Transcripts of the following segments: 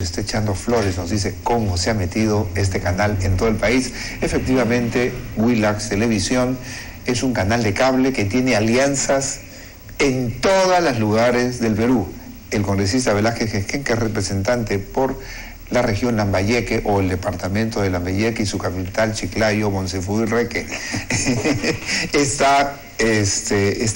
Está echando flores, nos dice cómo se ha metido este canal en todo el país. Efectivamente, Willax Televisión es un canal de cable que tiene alianzas en todos los lugares del Perú. El congresista Velázquez Gesquén, que es representante por la región Lambayeque o el departamento de Lambayeque y su capital Chiclayo, Monsefuirreque, está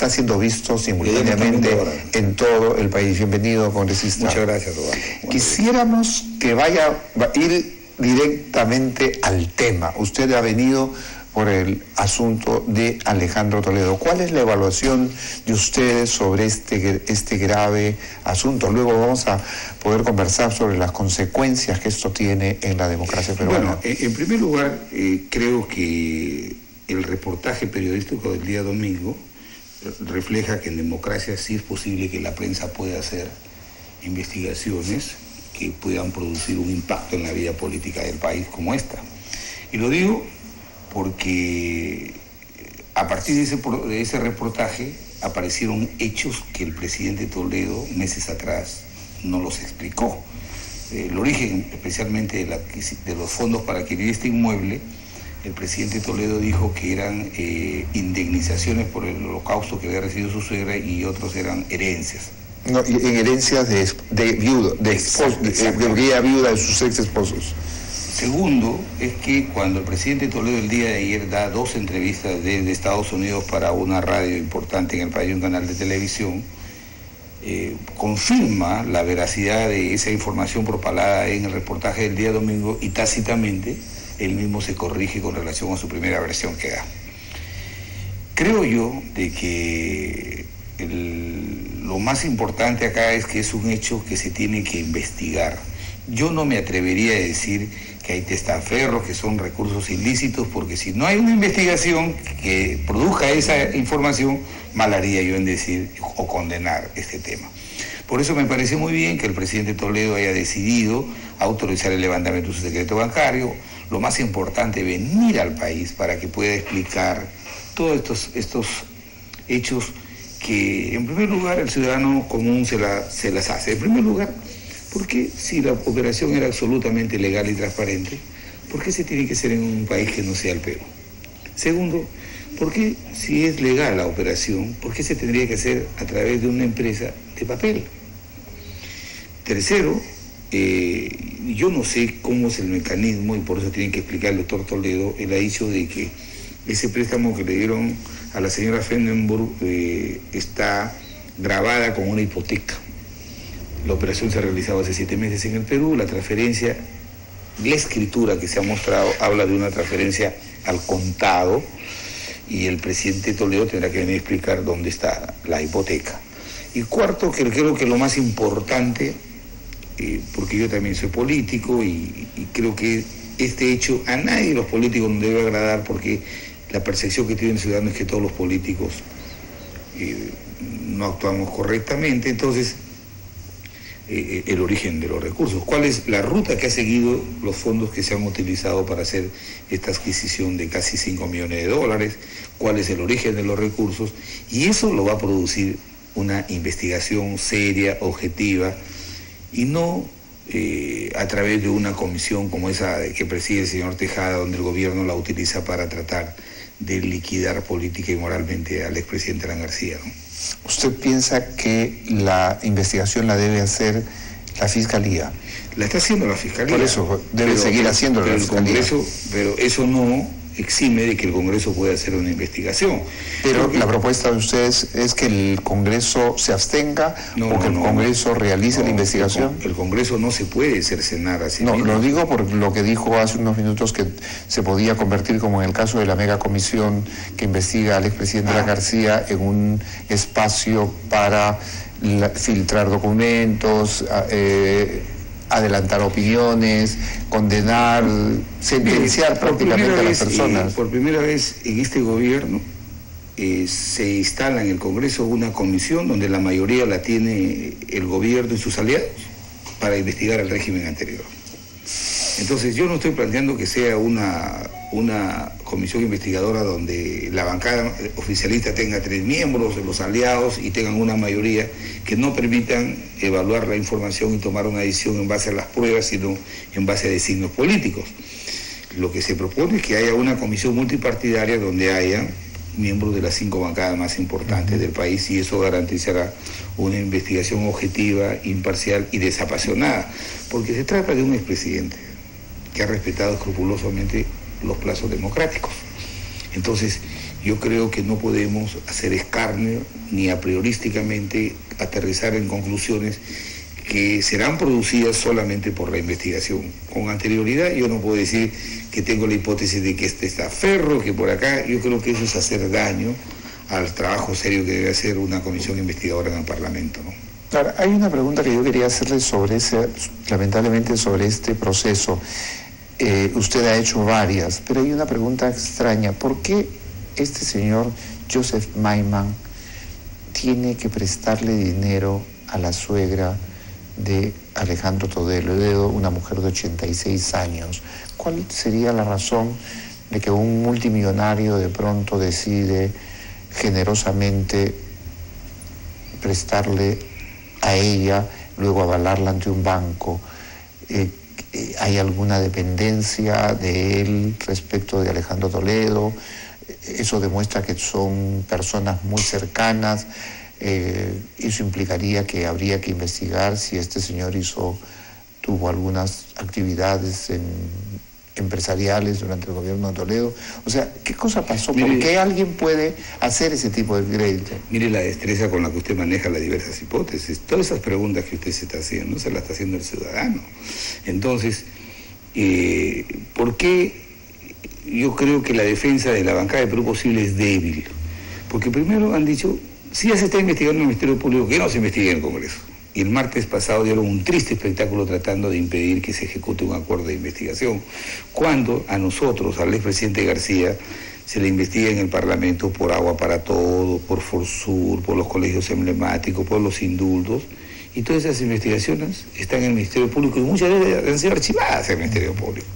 siendo visto simultáneamente en todo el país. Bienvenido, congresista. Muchas gracias, Rodolfo. Quisiéramos que vaya a ir directamente al tema. Usted ha venido por el asunto de Alejandro Toledo. ¿Cuál es la evaluación de ustedes sobre este grave asunto? Luego vamos a poder conversar sobre las consecuencias que esto tiene en la democracia peruana. Bueno, en primer lugar, creo que el reportaje periodístico del día domingo refleja que en democracia sí es posible que la prensa pueda hacer investigaciones que puedan producir un impacto en la vida política del país como esta. Y lo digo porque a partir de ese reportaje aparecieron hechos que el presidente Toledo meses atrás no los explicó. El origen especialmente de los fondos para adquirir este inmueble, el presidente Toledo dijo que eran indemnizaciones por el holocausto que había recibido su suegra y otros eran herencias. No, en herencias de viuda de sus ex esposos. Segundo, es que cuando el presidente Toledo el día de ayer da 2 entrevistas desde Estados Unidos para una radio importante en el país, un canal de televisión, confirma la veracidad de esa información propalada en el reportaje del día domingo y tácitamente él mismo se corrige con relación a su primera versión que da. Creo yo de que lo más importante acá es que es un hecho que se tiene que investigar. Yo no me atrevería a decir que hay testaferros, que son recursos ilícitos, porque si no hay una investigación que produzca esa información, mal haría yo en decir o condenar este tema. Por eso me parece muy bien que el presidente Toledo haya decidido autorizar el levantamiento de su secreto bancario. Lo más importante, venir al país para que pueda explicar todos estos hechos que, en primer lugar, el ciudadano común se las hace. En primer lugar, ¿por qué si la operación era absolutamente legal y transparente, por qué se tiene que hacer en un país que no sea el Perú? Segundo, ¿por qué si es legal la operación, por qué se tendría que hacer a través de una empresa de papel? Tercero, yo no sé cómo es el mecanismo y por eso tienen que explicar el doctor Toledo. Él ha dicho de que ese préstamo que le dieron a la señora Fendenburg está grabada con una hipoteca. La operación se ha realizado hace 7 meses en el Perú. La transferencia, la escritura que se ha mostrado, habla de una transferencia al contado y el presidente Toledo tendrá que venir a explicar dónde está la hipoteca. Y cuarto, que creo que lo más importante, porque yo también soy político y creo que este hecho a nadie de los políticos nos debe agradar porque la percepción que tiene el ciudadano es que todos los políticos no actuamos correctamente. Entonces, el origen de los recursos, cuál es la ruta que ha seguido los fondos que se han utilizado para hacer esta adquisición de casi $5 millones, cuál es el origen de los recursos, y eso lo va a producir una investigación seria, objetiva, y no a través de una comisión como esa que preside el señor Tejada, donde el gobierno la utiliza para tratar de liquidar política y moralmente al expresidente Alan García, ¿no? ¿Usted piensa que la investigación la debe hacer la Fiscalía? La está haciendo la Fiscalía. Por eso debe seguir haciendo la Fiscalía. Pero eso no exime de que el Congreso pueda hacer una investigación. Pero la propuesta de ustedes es que el Congreso se abstenga o que el Congreso realice la investigación. El Congreso no se puede cercenar así. No, lo digo por lo que dijo hace unos minutos, que se podía convertir, como en el caso de la mega comisión que investiga al expresidente Alan García, en un espacio para filtrar documentos, adelantar opiniones, condenar, sentenciar prácticamente a las personas. Por primera vez en este gobierno se instala en el Congreso una comisión donde la mayoría la tiene el gobierno y sus aliados para investigar el régimen anterior. Entonces yo no estoy planteando que sea una comisión investigadora donde la bancada oficialista tenga 3 miembros, los aliados, y tengan una mayoría que no permitan evaluar la información y tomar una decisión en base a las pruebas, sino en base a designios políticos. Lo que se propone es que haya una comisión multipartidaria donde haya miembros de las 5 bancadas más importantes del país, y eso garantizará una investigación objetiva, imparcial y desapasionada, porque se trata de un expresidente que ha respetado escrupulosamente los plazos democráticos. Entonces, yo creo que no podemos hacer escarnio ni a priorísticamente aterrizar en conclusiones que serán producidas solamente por la investigación. Con anterioridad yo no puedo decir que tengo la hipótesis de que este está ferro, que por acá. Yo creo que eso es hacer daño al trabajo serio que debe hacer una comisión investigadora en el Parlamento, ¿no? Claro, hay una pregunta que yo quería hacerle lamentablemente sobre este proceso. Usted ha hecho varias, pero hay una pregunta extraña. ¿Por qué este señor Joseph Maiman tiene que prestarle dinero a la suegra de Alejandro Toledo, una mujer de 86 años? ¿Cuál sería la razón de que un multimillonario de pronto decide generosamente prestarle a ella, luego avalarla ante un banco? ¿Hay alguna dependencia de él respecto de Alejandro Toledo? Eso demuestra que son personas muy cercanas. Eso implicaría que habría que investigar si este señor tuvo algunas actividades empresariales durante el gobierno de Toledo. O sea, ¿qué cosa pasó? ¿Por qué alguien puede hacer ese tipo de crédito? Mire la destreza con la que usted maneja las diversas hipótesis. Todas esas preguntas que usted se está haciendo, se las está haciendo el ciudadano. Entonces, ¿por qué yo creo que la defensa de la bancada de Perú Posible es débil? Porque primero han dicho, si ya se está investigando en el Ministerio Público, que no se investigue en el Congreso. Y el martes pasado dieron un triste espectáculo tratando de impedir que se ejecute un acuerdo de investigación, cuando a nosotros, al expresidente García, se le investiga en el Parlamento por Agua para Todo, por Forsur, por los colegios emblemáticos, por los indultos, y todas esas investigaciones están en el Ministerio Público y muchas de ellas han sido archivadas en el Ministerio Público.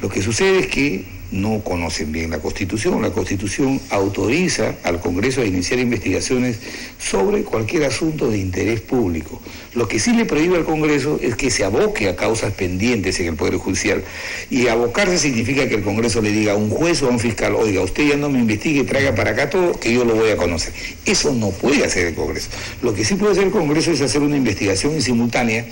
Lo que sucede es que no conocen bien la Constitución. La Constitución autoriza al Congreso a iniciar investigaciones sobre cualquier asunto de interés público. Lo que sí le prohíbe al Congreso es que se aboque a causas pendientes en el Poder Judicial. Y abocarse significa que el Congreso le diga a un juez o a un fiscal, oiga, usted ya no me investigue, traiga para acá todo, que yo lo voy a conocer. Eso no puede hacer el Congreso. Lo que sí puede hacer el Congreso es hacer una investigación simultánea,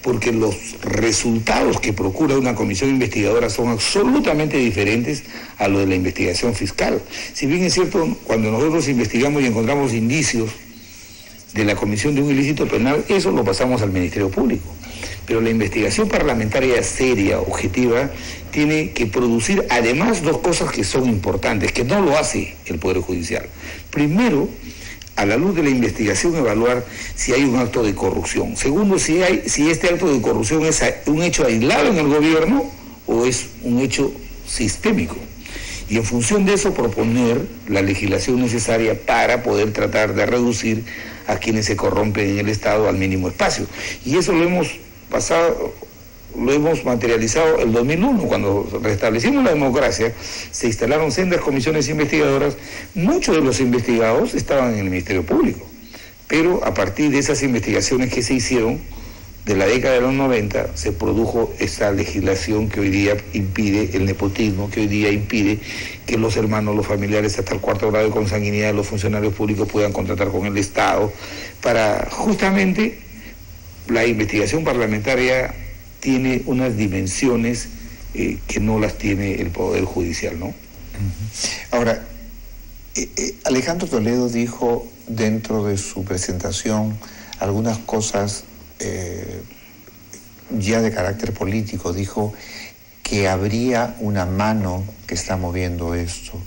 porque los resultados que procura una comisión investigadora son absolutamente diferentes a lo de la investigación fiscal. Si bien es cierto, cuando nosotros investigamos y encontramos indicios de la comisión de un ilícito penal, eso lo pasamos al Ministerio Público. Pero la investigación parlamentaria seria, objetiva, tiene que producir además 2 cosas que son importantes, que no lo hace el Poder Judicial. Primero, a la luz de la investigación, evaluar si hay un acto de corrupción. Segundo, si este acto de corrupción es un hecho aislado en el gobierno o es un hecho sistémico. Y en función de eso proponer la legislación necesaria para poder tratar de reducir a quienes se corrompen en el Estado al mínimo espacio. Y eso lo hemos materializado el 2001, cuando restablecimos la democracia, se instalaron sendas comisiones investigadoras. Muchos de los investigados estaban en el Ministerio Público, pero a partir de esas investigaciones que se hicieron de la década de los 90, se produjo esta legislación que hoy día impide el nepotismo, que hoy día impide que los hermanos, los familiares hasta el 4º grado de consanguinidad de los funcionarios públicos puedan contratar con el Estado, para justamente la investigación parlamentaria tiene unas dimensiones que no las tiene el Poder Judicial, ¿no? Ahora, Alejandro Toledo dijo dentro de su presentación algunas cosas ya de carácter político. Dijo que habría una mano que está moviendo esto.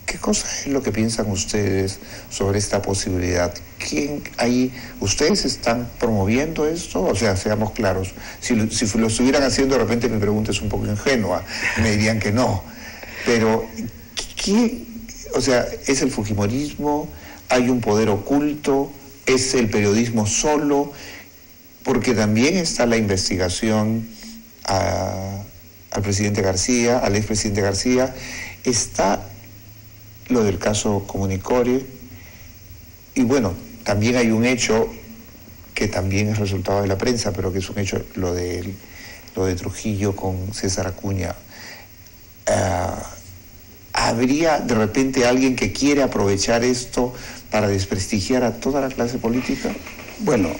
¿Qué cosa es lo que piensan ustedes sobre esta posibilidad? ¿Quién ahí? ¿Ustedes están promoviendo esto? O sea, seamos claros, si lo estuvieran haciendo, de repente mi pregunta es un poco ingenua, me dirían que no. Pero, o sea, ¿es el fujimorismo? ¿Hay un poder oculto? ¿Es el periodismo solo? Porque también está la investigación al presidente García, al expresidente García. Está lo del caso Comunicore, y bueno, también hay un hecho que también es resultado de la prensa, pero que es un hecho, lo de Trujillo con César Acuña. ¿Habría de repente alguien que quiere aprovechar esto para desprestigiar a toda la clase política? Bueno,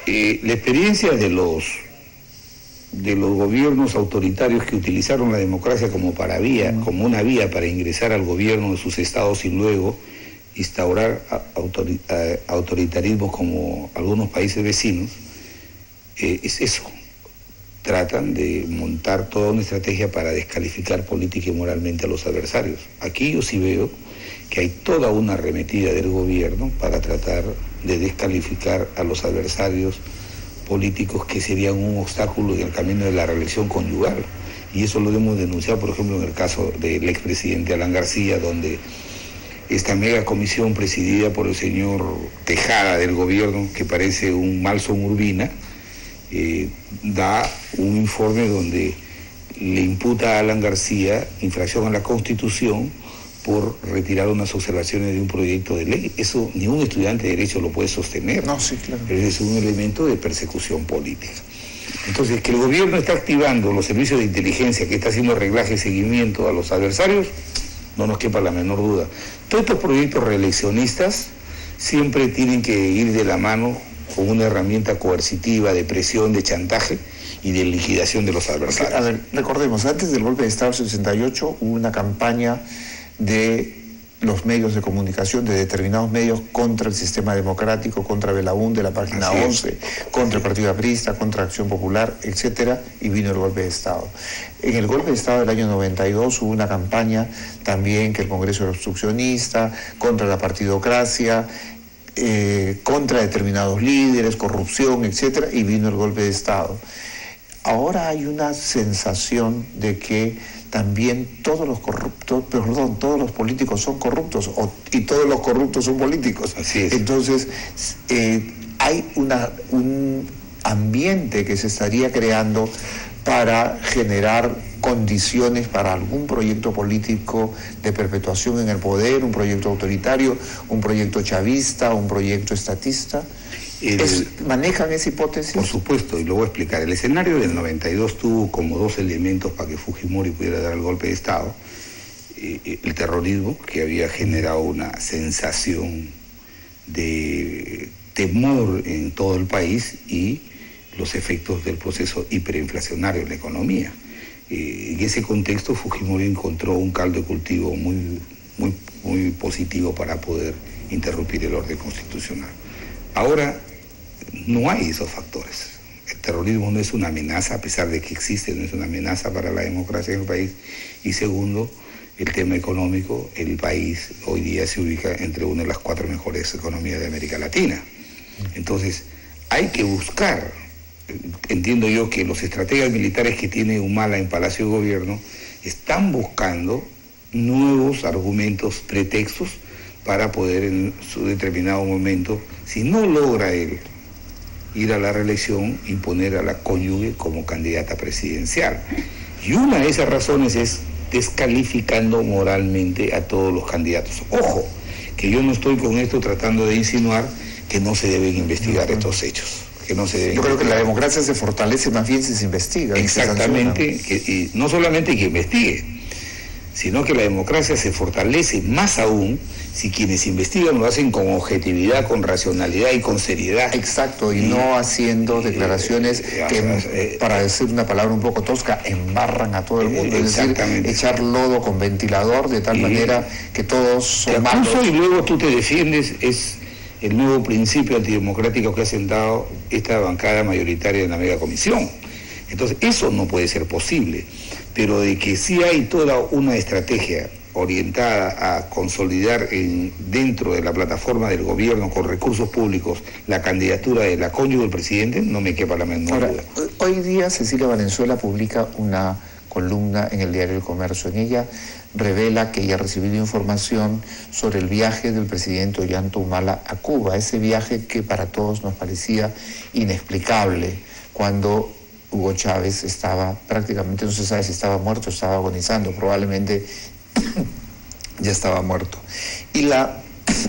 la experiencia de los gobiernos autoritarios que utilizaron la democracia como una vía para ingresar al gobierno de sus estados y luego instaurar autoritarismos como algunos países vecinos, es eso. Tratan de montar toda una estrategia para descalificar política y moralmente a los adversarios. Aquí yo sí veo que hay toda una arremetida del gobierno para tratar de descalificar a los adversarios políticos que serían un obstáculo en el camino de la reelección conyugal. Y eso lo hemos denunciado, por ejemplo, en el caso del expresidente Alan García, donde esta mega comisión presidida por el señor Tejada del gobierno, que parece un Malson Urbina, da un informe donde le imputa a Alan García infracción a la Constitución por retirar unas observaciones de un proyecto de ley. Eso ni un estudiante de Derecho lo puede sostener. No, sí, claro. Es un elemento de persecución política. Entonces, que el gobierno está activando los servicios de inteligencia, que está haciendo reglaje y seguimiento a los adversarios, no nos quepa la menor duda. Todos estos proyectos reeleccionistas siempre tienen que ir de la mano con una herramienta coercitiva de presión, de chantaje y de liquidación de los adversarios. A ver, recordemos, antes del golpe de Estado del 68 hubo una campaña de los medios de comunicación, de determinados medios, contra el sistema democrático, contra Belaúnde, la página 11, contra el Partido Aprista, contra Acción Popular, etcétera, y vino el golpe de Estado. En el golpe de Estado del año 92 hubo una campaña también que el Congreso era obstruccionista, contra la partidocracia, contra determinados líderes, corrupción, etcétera, y vino el golpe de Estado. Ahora hay una sensación de que también todos los políticos son corruptos, y todos los corruptos son políticos. Así es. Entonces, hay un ambiente que se estaría creando para generar condiciones para algún proyecto político de perpetuación en el poder, un proyecto autoritario, un proyecto chavista, un proyecto estatista. ¿Manejan esa hipótesis? Por supuesto, y lo voy a explicar. El escenario del 92 tuvo como dos elementos para que Fujimori pudiera dar el golpe de Estado. El terrorismo, que había generado una sensación de temor en todo el país, y los efectos del proceso hiperinflacionario en la economía. En ese contexto, Fujimori encontró un caldo de cultivo muy positivo para poder interrumpir el orden constitucional. Ahora no hay esos factores. El terrorismo no es una amenaza, a pesar de que existe, no es una amenaza para la democracia en el país. Y segundo, el tema económico, el país hoy día se ubica entre una de las 4 mejores economías de América Latina. Entonces, hay que buscar, entiendo yo que los estrategas militares que tiene Humala en Palacio de Gobierno están buscando nuevos argumentos, pretextos, para poder en su determinado momento, si no logra él ir a la reelección, imponer a la cónyuge como candidata presidencial. Y una de esas razones es descalificando moralmente a todos los candidatos. Ojo, que yo no estoy con esto tratando de insinuar que no se deben investigar estos hechos. Yo creo que la democracia se fortalece más bien si se investiga. Exactamente, y no solamente que investigue, sino que la democracia se fortalece más aún si quienes investigan lo hacen con objetividad, con racionalidad y con seriedad. Exacto, y no haciendo declaraciones que, para decir una palabra un poco tosca, embarran a todo el mundo. Es decir, echar lodo con ventilador de tal manera que todos son malos. Y luego tú te defiendes, es el nuevo principio antidemocrático que ha sentado esta bancada mayoritaria en la mega comisión. Entonces, eso no puede ser posible, pero de que sí hay toda una estrategia orientada a consolidar dentro de la plataforma del gobierno con recursos públicos la candidatura de la cónyuge del presidente, no me quepa la menor duda. Hoy día Cecilia Valenzuela publica una columna en el diario El Comercio. En ella revela que ella ha recibido información sobre el viaje del presidente Ollanta Humala a Cuba, ese viaje que para todos nos parecía inexplicable, cuando Hugo Chávez estaba prácticamente, no se sabe si estaba muerto o estaba agonizando, probablemente ya estaba muerto. Y la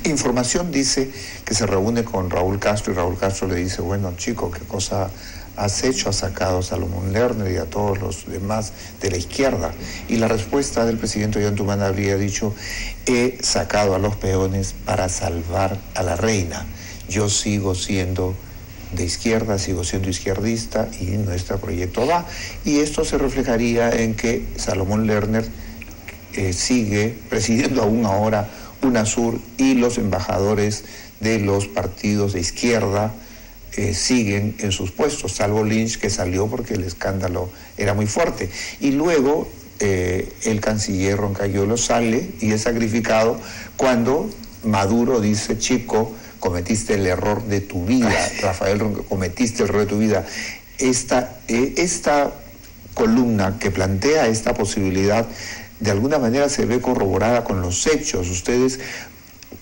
información dice que se reúne con Raúl Castro y Raúl Castro le dice, bueno, chico, ¿qué cosa has hecho? Has sacado a Salomón Lerner y a todos los demás de la izquierda. Y la respuesta del presidente Ollantumala habría dicho, he sacado a los peones para salvar a la reina. Yo sigo siendo de izquierda, sigo siendo izquierdista y nuestro proyecto va. Y esto se reflejaría en que Salomón Lerner sigue presidiendo aún ahora UNASUR y los embajadores de los partidos de izquierda siguen en sus puestos, salvo Lynch, que salió porque el escándalo era muy fuerte. Y luego el canciller Roncayolo sale y es sacrificado cuando Maduro dice, chico, cometiste el error de tu vida, Rafael Ronca, cometiste el error de tu vida. Esta columna que plantea esta posibilidad de alguna manera se ve corroborada con los hechos.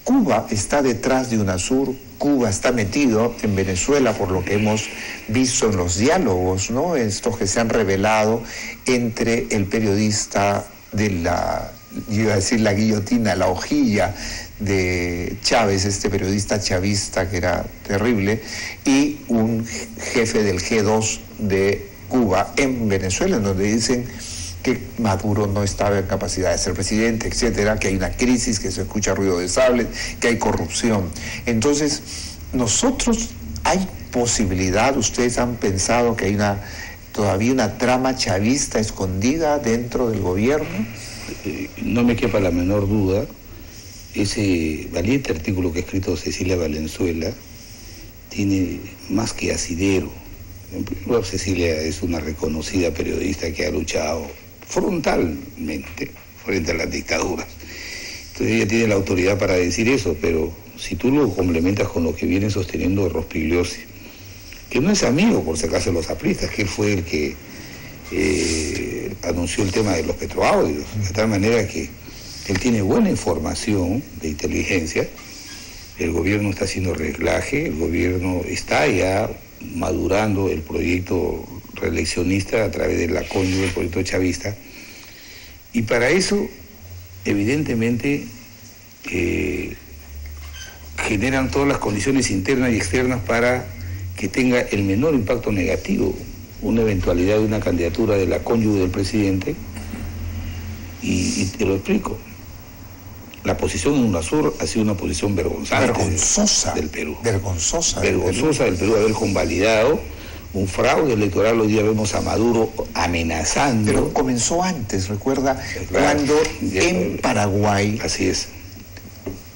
Cuba está detrás de UNASUR, Cuba está metido en Venezuela por lo que hemos visto en los diálogos, ¿no? Estos que se han revelado entre el periodista de yo iba a decir la guillotina, la hojilla de Chávez, este periodista chavista que era terrible, y un jefe del G2 de Cuba en Venezuela, en donde dicen que Maduro no estaba en capacidad de ser presidente, etcétera, que hay una crisis, que se escucha ruido de sables, que hay corrupción. Entonces, hay posibilidad, ustedes han pensado que hay todavía una trama chavista escondida dentro del gobierno. No me quepa la menor duda, ese valiente artículo que ha escrito Cecilia Valenzuela tiene más que asidero. En primer lugar, Cecilia es una reconocida periodista que ha luchado frontalmente frente a las dictaduras. Entonces ella tiene la autoridad para decir eso, pero si tú lo complementas con lo que viene sosteniendo Rospigliosi, que no es amigo, por si acaso, de los apristas, que él fue el que anunció el tema de los petroaudios, de tal manera que él tiene buena información de inteligencia, el gobierno está haciendo reglaje, el gobierno está ya madurando el proyecto reeleccionista a través de la cónyuge del proyecto chavista, y para eso evidentemente generan todas las condiciones internas y externas para que tenga el menor impacto negativo una eventualidad de una candidatura de la cónyuge del presidente, y te lo explico. La posición en UNASUR ha sido una posición vergonzosa del Perú. Vergonzosa del Perú haber convalidado un fraude electoral. Hoy día vemos a Maduro amenazando. Pero comenzó antes, recuerda, cuando en Paraguay, así es,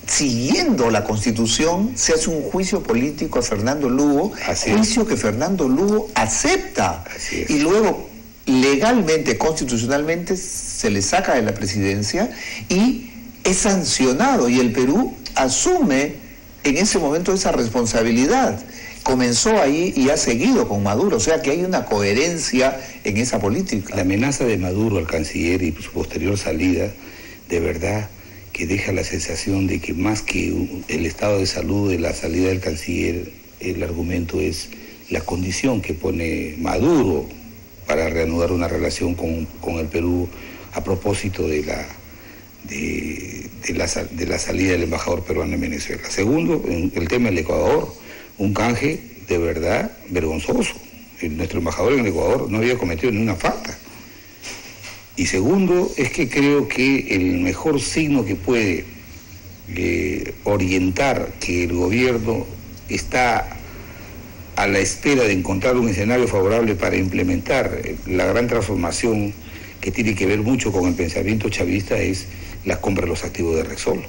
siguiendo la Constitución, se hace un juicio político a Fernando Lugo, juicio que Fernando Lugo acepta. Y luego, legalmente, constitucionalmente, se le saca de la presidencia y es sancionado, y el Perú asume en ese momento esa responsabilidad. Comenzó ahí y ha seguido con Maduro, o sea que hay una coherencia en esa política. La amenaza de Maduro al canciller y su posterior salida, de verdad que deja la sensación de que más que el estado de salud de la salida del canciller, el argumento es la condición que pone Maduro para reanudar una relación con el Perú a propósito de la salida del embajador peruano en Venezuela. Segundo, en el tema del Ecuador, un canje de verdad vergonzoso. Nuestro embajador en el Ecuador no había cometido ninguna falta. Y segundo, es que creo que el mejor signo que puede orientar que el gobierno está a la espera de encontrar un escenario favorable para implementar la gran transformación que tiene que ver mucho con el pensamiento chavista es la compra de los activos de Repsol.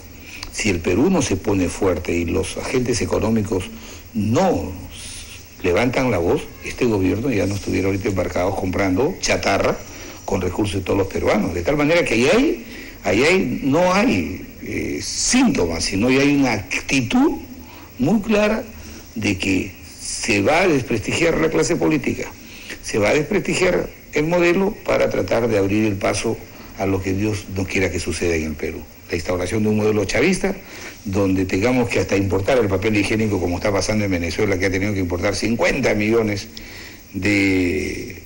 Si el Perú no se pone fuerte y los agentes económicos no levantan la voz, este gobierno ya no estuviera ahorita embarcados comprando chatarra con recursos de todos los peruanos. De tal manera que no hay síntomas, sino que hay una actitud muy clara de que se va a desprestigiar la clase política, se va a desprestigiar el modelo para tratar de abrir el paso a lo que Dios no quiera que suceda en el Perú. La instauración de un modelo chavista, donde tengamos que hasta importar el papel higiénico, como está pasando en Venezuela, que ha tenido que importar 50 millones de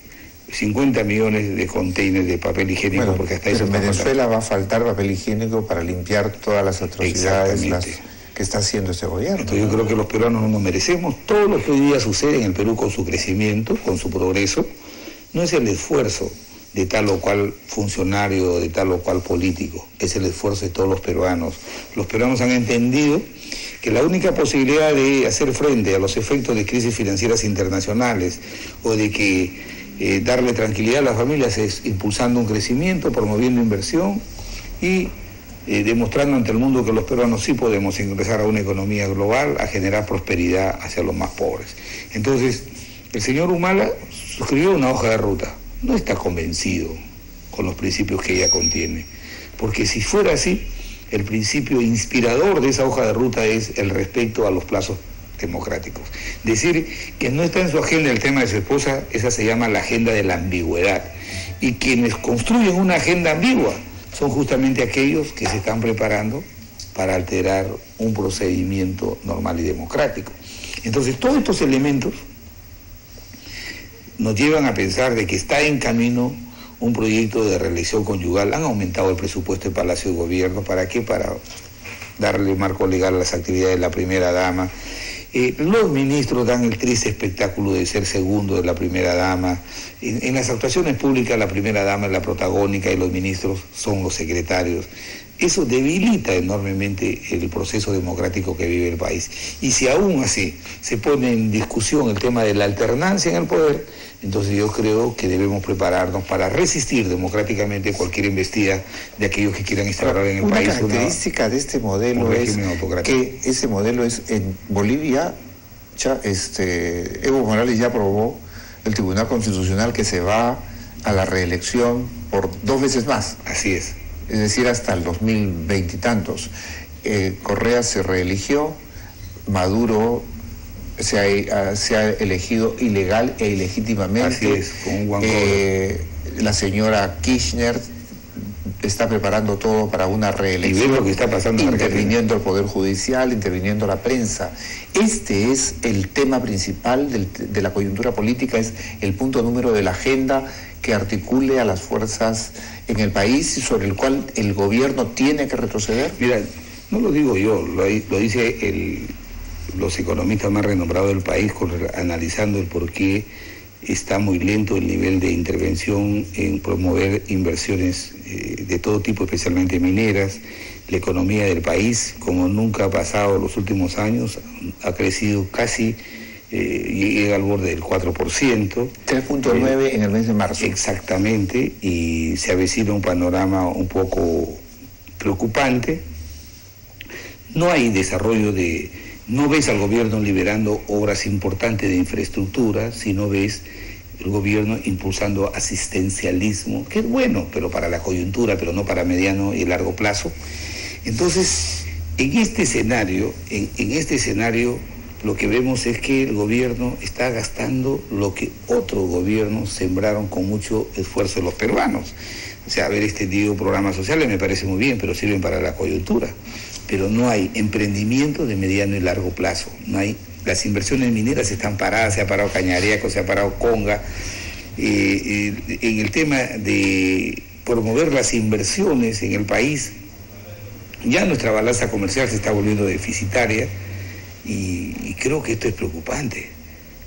50 millones de containers de papel higiénico, bueno, porque hasta pero eso en Venezuela va a faltar papel higiénico para limpiar todas las atrocidades que está haciendo este gobierno. Entonces yo creo que los peruanos no nos merecemos todo lo que hoy día sucede en el Perú con su crecimiento, con su progreso. No es el esfuerzo de tal o cual funcionario, de tal o cual político, es el esfuerzo de todos los peruanos. Los peruanos han entendido que la única posibilidad de hacer frente a los efectos de crisis financieras internacionales o de que darle tranquilidad a las familias es impulsando un crecimiento, promoviendo inversión y demostrando ante el mundo que los peruanos sí podemos ingresar a una economía global, a generar prosperidad hacia los más pobres. Entonces, el señor Humala suscribió una hoja de ruta. No está convencido con los principios que ella contiene, porque si fuera así, el principio inspirador de esa hoja de ruta es el respeto a los plazos democráticos. Decir que no está en su agenda el tema de su esposa, esa se llama la agenda de la ambigüedad. Y quienes construyen una agenda ambigua son justamente aquellos que se están preparando para alterar un procedimiento normal y democrático. Entonces, todos estos elementos nos llevan a pensar de que está en camino un proyecto de reelección conyugal. Han aumentado el presupuesto del Palacio de Gobierno. ¿Para qué? Para darle marco legal a las actividades de la primera dama. Los ministros dan el triste espectáculo de ser segundo de la primera dama. En las actuaciones públicas la primera dama es la protagónica y los ministros son los secretarios. Eso debilita enormemente el proceso democrático que vive el país. Y si aún así se pone en discusión el tema de la alternancia en el poder, entonces yo creo que debemos prepararnos para resistir democráticamente cualquier embestida de aquellos que quieran instaurar en el país una característica de este modelo es que ese modelo es en Bolivia. Evo Morales ya aprobó el Tribunal Constitucional que se va a la reelección por 2 veces más. Así es decir, hasta el 2020 y tantos. Correa se reeligió, Maduro se ha elegido ilegal e ilegítimamente. Así es, con un guanco. La señora Kirchner está preparando todo para una reelección. Y ve lo que está pasando, interviniendo el Poder Judicial, interviniendo la prensa. Este es el tema principal de la coyuntura política, es el punto número de la agenda que articule a las fuerzas en el país y sobre el cual el gobierno tiene que retroceder. Mira, no lo digo yo, lo dice los economistas más renombrados del país analizando el por qué está muy lento el nivel de intervención en promover inversiones de todo tipo, especialmente mineras. La economía del país, como nunca ha pasado en los últimos años, ha crecido casi, llega al borde del 4%. 3.9 en el mes de marzo. Exactamente, y se avecina un panorama un poco preocupante. No hay desarrollo no ves al gobierno liberando obras importantes de infraestructura, sino ves el gobierno impulsando asistencialismo, que es bueno, pero para la coyuntura, pero no para mediano y largo plazo. Entonces, en este escenario, lo que vemos es que el gobierno está gastando lo que otros gobiernos sembraron con mucho esfuerzo los peruanos. O sea, haber extendido programas sociales me parece muy bien, pero sirven para la coyuntura. Pero no hay emprendimiento de mediano y largo plazo. No hay, las inversiones mineras están paradas, se ha parado Cañariaco, se ha parado Conga. En el tema de promover las inversiones en el país, ya nuestra balanza comercial se está volviendo deficitaria y creo que esto es preocupante.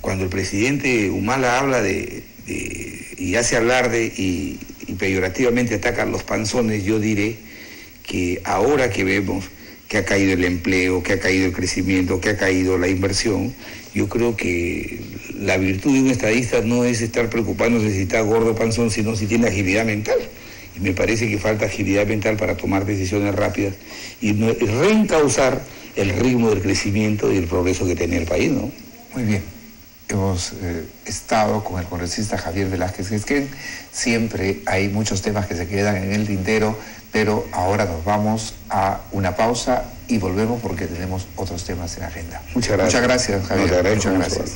Cuando el presidente Humala habla y hace alarde y peyorativamente ataca a los panzones, yo diré que ahora que vemos que ha caído el empleo, que ha caído el crecimiento, que ha caído la inversión, yo creo que la virtud de un estadista no es estar preocupándose si está gordo o panzón, sino si tiene agilidad mental. Y me parece que falta agilidad mental para tomar decisiones rápidas y reencauzar el ritmo del crecimiento y el progreso que tenía el país, ¿no? Muy bien. Hemos estado con el congresista Javier Velázquez Quesquén. Siempre hay muchos temas que se quedan en el tintero, pero ahora nos vamos a una pausa y volvemos porque tenemos otros temas en agenda. Muchas gracias. Muchas gracias, Javier. No, muchas gracias.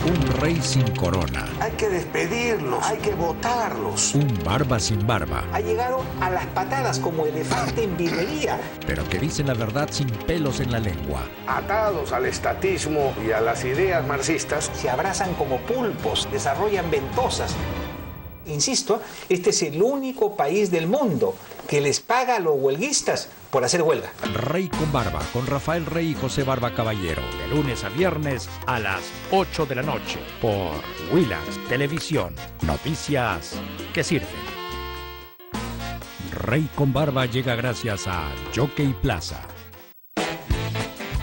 Un rey sin corona. Hay que despedirlos, hay que votarlos. Un barba sin barba. Ha llegado a las patadas como elefante en virrería. Pero que dicen la verdad sin pelos en la lengua. Atados al estatismo y a las ideas marxistas. Se abrazan como pulpos, desarrollan ventosas. Insisto, este es el único país del mundo que les paga a los huelguistas por hacer huelga. Rey con Barba, con Rafael Rey y José Barba Caballero. De lunes a viernes a las 8 de la noche. Por Willax Televisión. Noticias que sirven. Rey con Barba llega gracias a Jockey Plaza.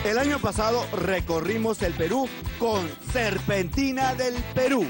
El año pasado recorrimos el Perú con Serpentina del Perú.